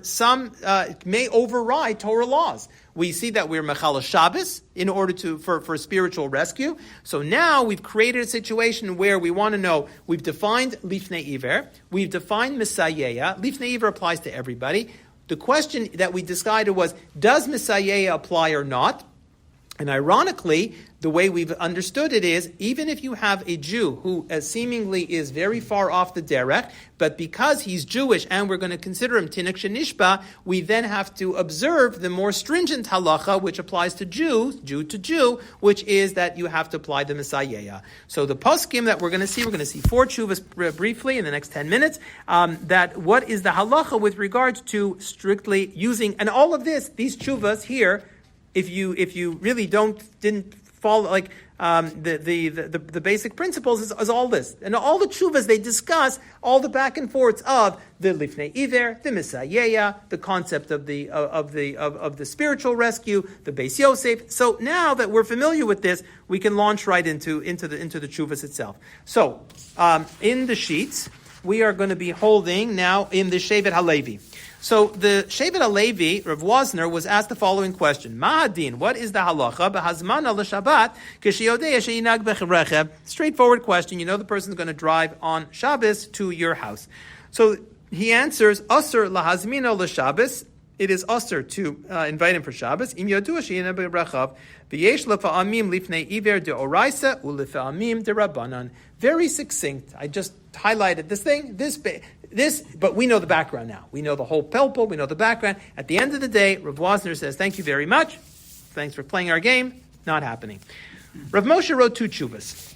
A: may override Torah laws. We see that we're Mechala Shabbos in order for spiritual rescue. So now we've created a situation where we want to know, we've defined Lifnei Iver, we've defined Misayeya. Lifnei Iver applies to everybody. The question that we decided was, does Misayeya apply or not? And ironically, the way we've understood it is, even if you have a Jew who seemingly is very far off the derech, but because he's Jewish and we're going to consider him Tinuk Shenishba, we then have to observe the more stringent halacha, which applies to Jew to Jew, which is that you have to apply the Misayeya. So the poskim that we're going to see 4 tshuvas briefly in the next 10 minutes, that what is the halacha with regards to strictly using, and all of these tshuvas here, if you really didn't follow the basic principles is all this, and all the tshuvas they discuss all the back and forths of the lifnei iver, the misayeya, the concept of the spiritual rescue, the Beis Yosef. So now that we're familiar with this, we can launch right into the tshuvas itself. So in the sheets we are going to be holding now in the Shevet HaLevi. So the Shevet HaLevi, Rav Wozner, was asked the following question: Ma'adin, what is the halacha b'hazmana l'Shabbat k'sheyodei sheyinag b'rechev? Straightforward question. You know the person's going to drive on Shabbos to your house. So he answers: Asur lahazmina l'Shabbos. It is asur to invite him for Shabbos. Im yodua sheyinag b'rechev v'yesh lefa'amim lifnei iver de'oraisa u'lefa'amim de'rabbanan. Very succinct. I just highlighted this, but we know the background now. We know the whole pelpel, we know the background. At the end of the day, Rav Wozner says, thank you very much. Thanks for playing our game. Not happening. Rav Moshe wrote 2 tshuvas.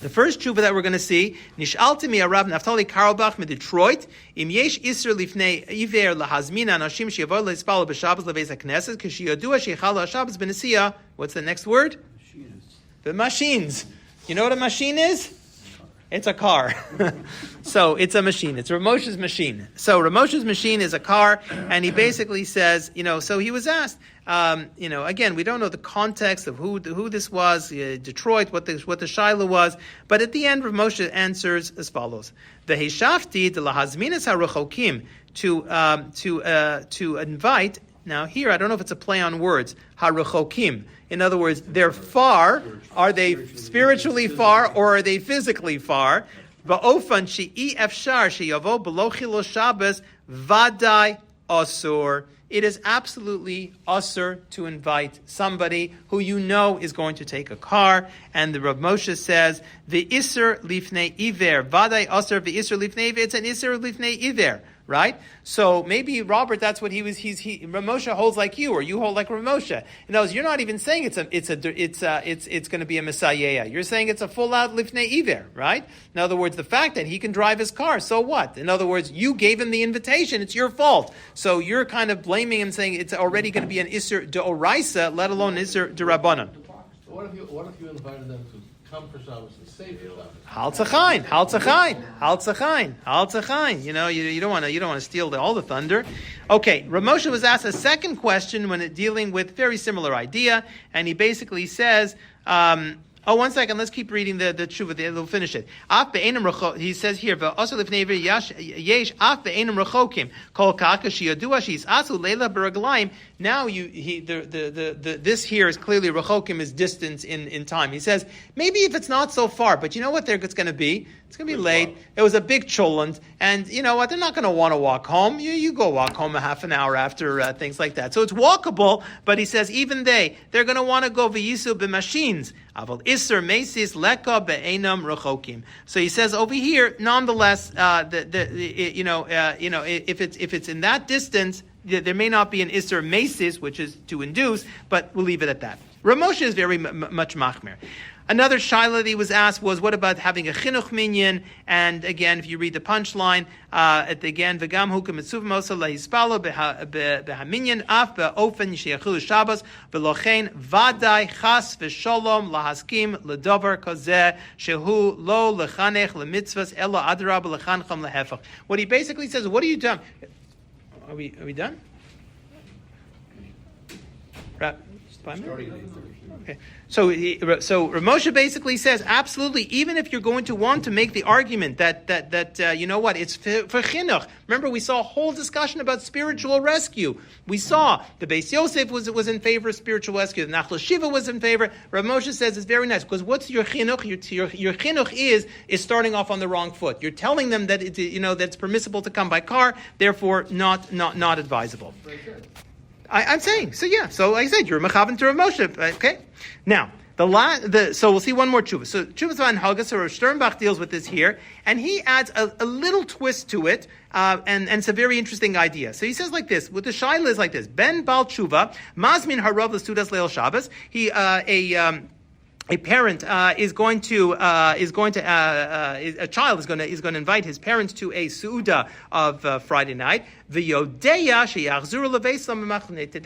A: The first tshuva that we're going to see, Nishalti mi Arav Naftali Karlbach from Detroit, Im yesh iser lifnei iver lahazmina anashim sheyavod leispalo b'Shabbos leveis haknesses k'sheyadua sheychal haShabbos b'Nesia. What's the next word? The machines. You know what a machine is? It's a car. So it's a machine. It's Rav Moshe's machine. So Rav Moshe's machine is a car, and he basically says, so he was asked, again, we don't know the context of who this was, Detroit, what the Shiloh was, but at the end, Rav Moshe answers as follows: the Heshafti de lahazminas harechokim to invite. Now here, I don't know if it's a play on words. Harechokim. In other words, they're far. Are they spiritually far or are they physically far? Ba'ofan she'i efshar sheyavo below chilo Shabbos vadai asur. It is absolutely asur to invite somebody who you know is going to take a car. And the Rav Moshe says, the iser lifnei iver vadai asur the iser lifnei iver. It's an iser lifnei iver. Right? So maybe Robert, that's what Rav Moshe holds like you, or you hold like Rav Moshe. In other words, you're not even saying it's going to be a Messiah. You're saying it's a full out lifnei iver, right? In other words, the fact that he can drive his car, so what? In other words, you gave him the invitation, it's your fault. So you're kind of blaming him, saying it's already going to be an Isser de'oraisa, let alone Isser de'rabbanan.
B: What if you invited them to come for Shabbos and stay for Shabbos?
A: Hal tzachain. You don't want to steal all the thunder. Okay, Rav Moshe was asked a second question when dealing with very similar idea, and he basically says. One second. Let's keep reading the tshuva. We'll finish it. He says here, now this here is clearly rechokim is distance in time. He says maybe if it's not so far, but you know what? It's going to be. It's going to be late. It was a big cholent, and you know what? They're not going to want to walk home. You go walk home a half an hour after things like that. So it's walkable, but he says even they're going to want to go v'yisu b'machines. Aval iser mesis leka be'enam rechokim. So he says over here, nonetheless, if it's in that distance, there may not be an iser mesis, which is to induce, but we'll leave it at that. Rav Moshe is very much machmer. Another shaila that he was asked was, what about having a chinuch minyan? And again, if you read the punchline, at the again, v'gam hukem etzuv mosa lahispalo behaminyan af be'ofen sheyachilu Shabbos v'lochein vadai chas v'sholom lahaskim ledover kozeh shehu lo lechanech lemitzvahs elo adrab lechancham lehefach. What he basically says, what are you doing? Are we done? Right. Okay. So Rav Moshe basically says, absolutely, even if you're going to want to make the argument that you know what, it's for chinuch. Remember, we saw a whole discussion about spiritual rescue. We saw the Beis Yosef was in favor of spiritual rescue. The Nachla Shiva was in favor. Rav Moshe says it's very nice, because what's your chinuch? Your chinuch is starting off on the wrong foot. You're telling them that that it's permissible to come by car, therefore not advisable. I'm saying, so yeah. So like I said, you're mechavan to Rav Moshe. Okay, now so we'll see one more tshuva. So tshuva van Haga. So Rav Sternbach deals with this here, and he adds a little twist to it, and it's a very interesting idea. So he says like this. With the shaila is like this: Ben Bal Tshuva Mazmin Harav L'Sudas Leil Shabbos. A parent is going to invite his parents to a suuda of Friday night. They're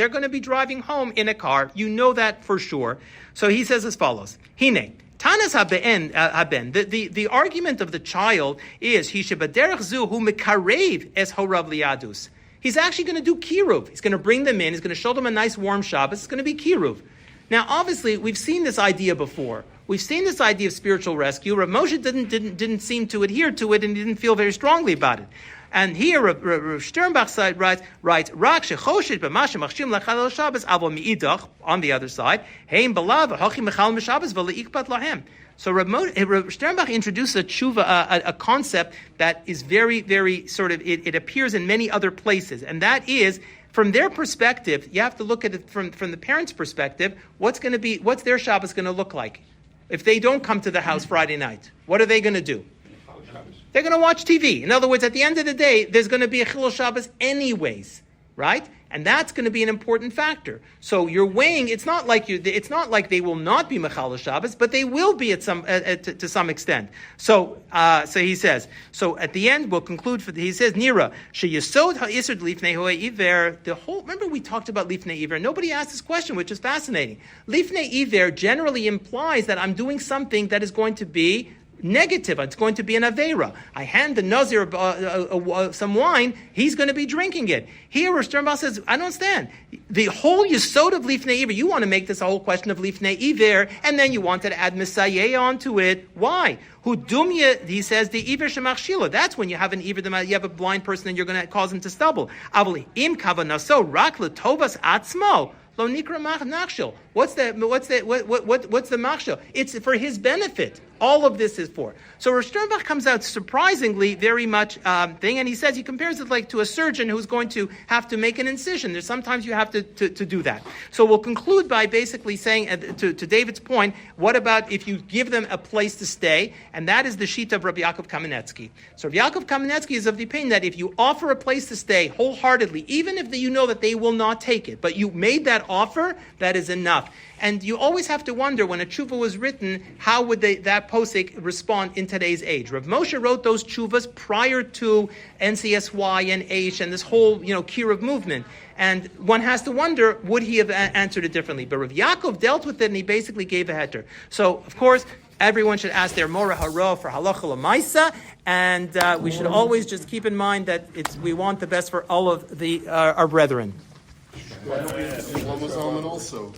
A: going to be driving home in a car. You know that for sure. So he says as follows: Hine. Tanas haben. The argument of the child is he shebaderech zu hu mekarev es horav liyadus. He's actually going to do kiruv. He's going to bring them in. He's going to show them a nice warm Shabbos. It's going to be kiruv. Now, obviously, we've seen this idea before. We've seen this idea of spiritual rescue. Rav Moshe didn't seem to adhere to it and didn't feel very strongly about it. And here, Rav Sternbach side writes, Rak shechoshet b'mashem machshim lachal Shabbos avo mi'idach, on the other side, heim balav hachim mechal m'Shabbos v'le'ikpat lahem. So Rav Sternbach introduced a tshuva, a concept that is very, very sort of, it appears in many other places, and that is, from their perspective, you have to look at it from the parents' perspective. What's their Shabbos going to look like? If they don't come to the house Friday night, what are they going to do? They're going to watch TV. In other words, at the end of the day, there's going to be a Chilul Shabbos anyways, right? And that's going to be an important factor. So you're weighing. It's not like they will not be mechal Shabbos, but they will be to some extent. So he says. So at the end, we'll conclude. He says, Nira sheyesod ha'isur lifnei ho'e iver. Remember we talked about lifnei iver. Nobody asked this question, which is fascinating. Lifnei iver generally implies that I'm doing something that is going to be negative. It's going to be an aveira. I hand the nazir some wine, he's going to be drinking it. Here, Sternbach says, I don't understand. The whole yesod of lifnei iver, you want to make this a whole question of lifnei iver, and then you wanted to add misayeh onto it. Why? Hudumya, he says, the iver shemachshila. That's when you have an iver, you have a blind person and you're going to cause him to stumble. Avli im kavanaso rak letovas atzmo. Lo nikra machshil. What's the machshil? It's for his benefit. All of this is for. So Rosh Sternbach comes out surprisingly very much thing, and he says he compares it like to a surgeon who's going to have to make an incision. There's sometimes you have to do that. So we'll conclude by basically saying to David's point, what about if you give them a place to stay? And that is the sheet of Rabbi Yaakov Kamenetsky. So Rabbi Yaakov Kamenetsky is of the opinion that if you offer a place to stay wholeheartedly, even if you know that they will not take it, but you made that offer, that is enough. And you always have to wonder, when a tshuva was written, how would that posek respond in today's age? Rav Moshe wrote those tshuvas prior to NCSY and H and this whole, Kiruv movement. And one has to wonder, would he have answered it differently? But Rav Yaakov dealt with it, and he basically gave a heter. So, of course, everyone should ask their Mora Haro for halacha l'maisa, and we should always just keep in mind that we want the best for all of our brethren.
G: One was also.